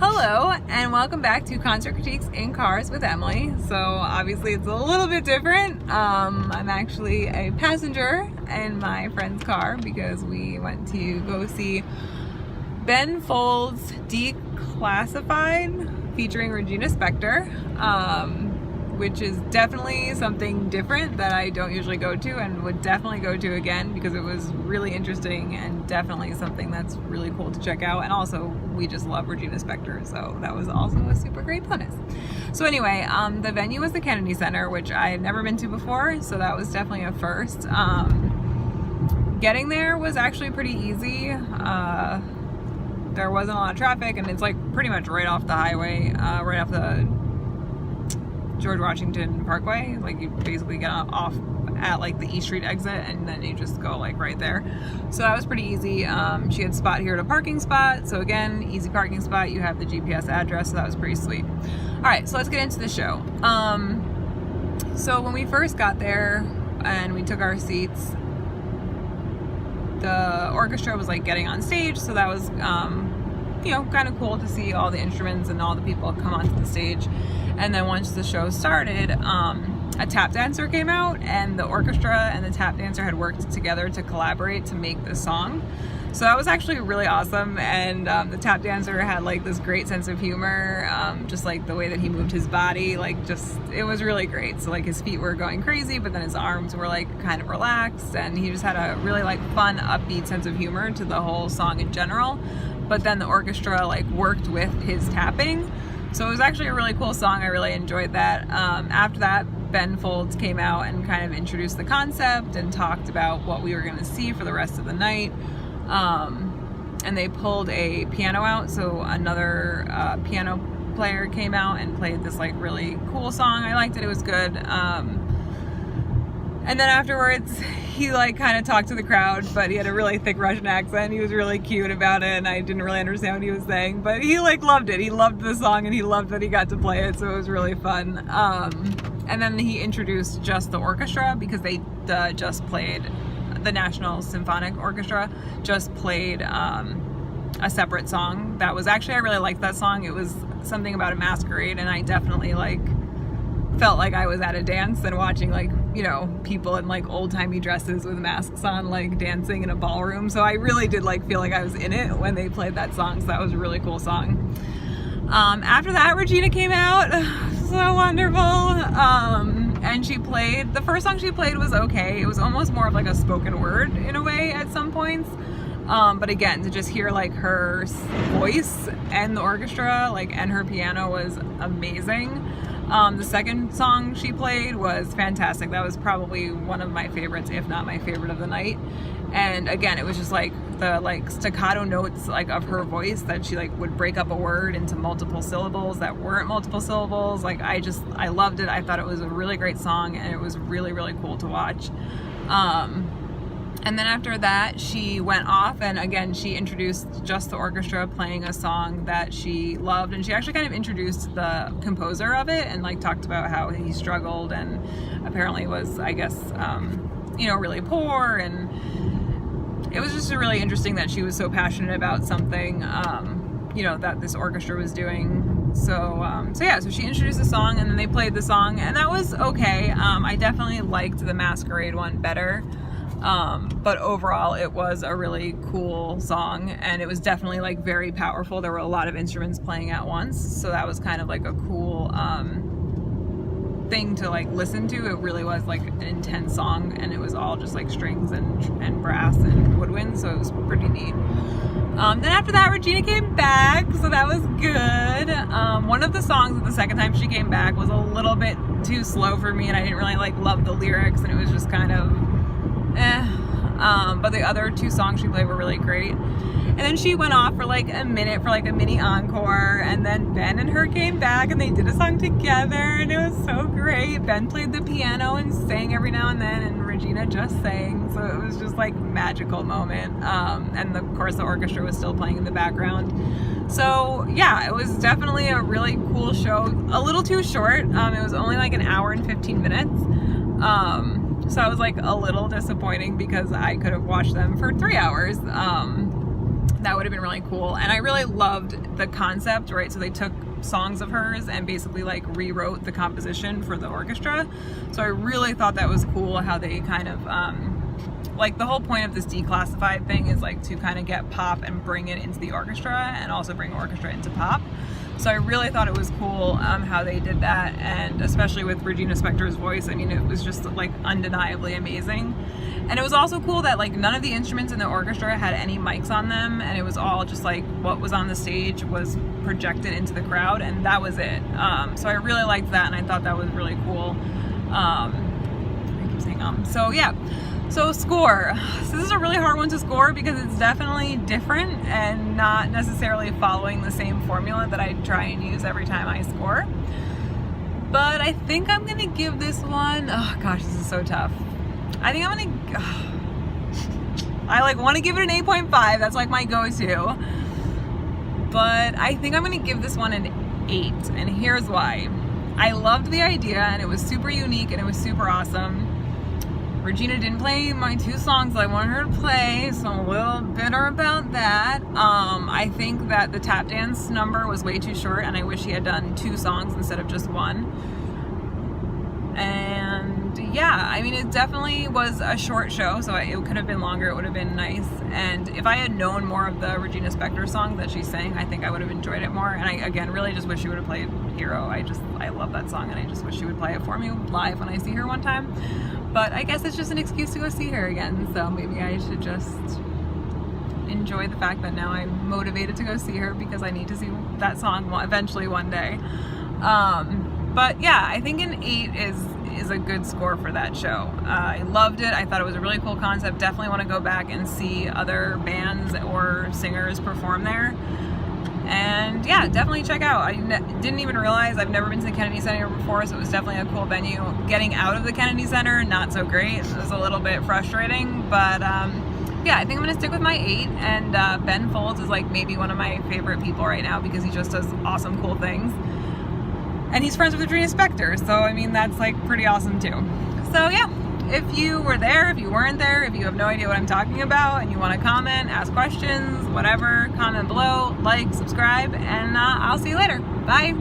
Hello and welcome back to Concert Critiques in Cars with Emily. So obviously it's a little bit different. I'm actually a passenger in my friend's car because we went to go see Ben Folds' Declassified featuring Regina Spektor, which is definitely something different that I don't usually go to and would definitely go to again because it was really interesting and definitely something that's really cool to check out. And also we just love Regina Spektor, so that was also a super great bonus. So anyway, the venue was the Kennedy Center, which I had never been to before, so that was definitely a first. Getting there was actually pretty easy. There wasn't a lot of traffic and it's like pretty much right off the highway, right off the George Washington Parkway. Like you basically get off at like the East Street exit and then you just go like right there. So that was pretty easy. She had spot here at a parking spot. So again, easy parking spot. You have the GPS address. So that was pretty sweet. All right, so let's get into the show. So when we first got there and we took our seats, the orchestra was like getting on stage. So that was, kind of cool to see all the instruments and all the people come onto the stage. And then once the show started, a tap dancer came out and the orchestra and the tap dancer had worked together to collaborate to make this song. So that was actually really awesome. And the tap dancer had like this great sense of humor, just like the way that he moved his body, it was really great. So like his feet were going crazy, but then his arms were like kind of relaxed and he just had a really like fun, upbeat sense of humor to the whole song in general. But then the orchestra like worked with his tapping. So it was actually a really cool song. I really enjoyed that. After that, Ben Folds came out and kind of introduced the concept and talked about what we were going to see for the rest of the night. And they pulled a piano out. So another piano player came out and played this like really cool song. I liked it. It was good. And then afterwards, he like kind of talked to the crowd, but he had a really thick Russian accent. He was really cute about it, and I didn't really understand what he was saying, but he like loved it. He loved the song, and he loved that he got to play it, so it was really fun. And then he introduced just the orchestra because they just played, the National Symphonic Orchestra just played a separate song. That was actually, I really liked that song. It was something about a masquerade, and I definitely like felt like I was at a dance and watching like, people in like old-timey dresses with masks on, like dancing in a ballroom. So I really did like feel like I was in it when they played that song. So that was a really cool song. After that, Regina came out. So wonderful. And she played, the first song she played was okay. It was almost more of like a spoken word in a way at some points. But again, to just hear like her voice and the orchestra, and her piano was amazing. The second song she played was fantastic. That was probably one of my favorites, if not my favorite of the night. And again, it was just like the staccato notes of her voice that she would break up a word into multiple syllables that weren't multiple syllables. I loved it. I thought it was a really great song and it was really, really cool to watch. And then after that, she went off and again, she introduced just the orchestra playing a song that she loved. And she actually kind of introduced the composer of it and talked about how he struggled and apparently was, I guess, really poor. And it was just really interesting that she was so passionate about something, that this orchestra was doing. So she introduced the song and then they played the song and that was okay. I definitely liked the Masquerade one better. But overall it was a really cool song and it was definitely very powerful. There were a lot of instruments playing at once, so that was kind of a cool thing to listen to. It really was an intense song and it was all just strings and brass and woodwind, so it was pretty neat. Then after that, Regina came back, so that was good. One of the songs the second time she came back was a little bit too slow for me and I didn't really love the lyrics and it was just kind of but the other two songs she played were really great. And then she went off for a minute for a mini encore, and then Ben and her came back and they did a song together and it was so great. Ben played the piano and sang every now and then and Regina just sang, so it was just magical moment. And of course the orchestra was still playing in the background. So yeah, it was definitely a really cool show. A little too short. It was only an hour and 15 minutes. So I was a little disappointing because I could have watched them for 3 hours. That would have been really cool. And I really loved the concept, right? So they took songs of hers and basically like rewrote the composition for the orchestra. So I really thought that was cool how they kind of like the whole point of this declassified thing is like to kind of get pop and bring it into the orchestra and also bring orchestra into pop. So I really thought it was cool how they did that, and especially with Regina Spektor's voice, I mean, it was just like undeniably amazing. And it was also cool that like none of the instruments in the orchestra had any mics on them, and it was all just like what was on the stage was projected into the crowd, and that was it. So I really liked that, and I thought that was really cool. I keep saying so yeah. So score. So this is a really hard one to score because it's definitely different and not necessarily following the same formula that I try and use every time I score. But I think I'm gonna give this one, oh gosh, this is so tough. I think I'm gonna, I like want to give it an 8.5. That's like my go-to. But I think I'm gonna give this one an 8, and here's why. I loved the idea, and it was super unique, and it was super awesome. Regina didn't play my 2 songs that I wanted her to play, so I'm a little bitter about that. I think that the tap dance number was way too short, and I wish he had done 2 songs instead of just 1. And yeah, I mean, it definitely was a short show, so it could have been longer, it would have been nice. And if I had known more of the Regina Spektor songs that she sang, I think I would have enjoyed it more. And I, again, really just wish she would have played Hero. I love that song, and I just wish she would play it for me live when I see her one time. But I guess it's just an excuse to go see her again, so maybe I should just enjoy the fact that now I'm motivated to go see her because I need to see that song eventually one day. But yeah, I think an 8 is a good score for that show. I loved it. I thought it was a really cool concept. Definitely want to go back and see other bands or singers perform there. And yeah, definitely check out. I didn't even realize, I've never been to the Kennedy Center before, so it was definitely a cool venue. Getting out of the Kennedy Center, not so great. It was a little bit frustrating, but yeah, I think I'm gonna stick with my 8. And Ben Folds is like maybe one of my favorite people right now because he just does awesome, cool things. And he's friends with Regina Spektor, so I mean, that's like pretty awesome too. So yeah, if you were there, if you weren't there, if you have no idea what I'm talking about and you want to comment, ask questions, whatever, comment below, like, subscribe, and I'll see you later. Bye.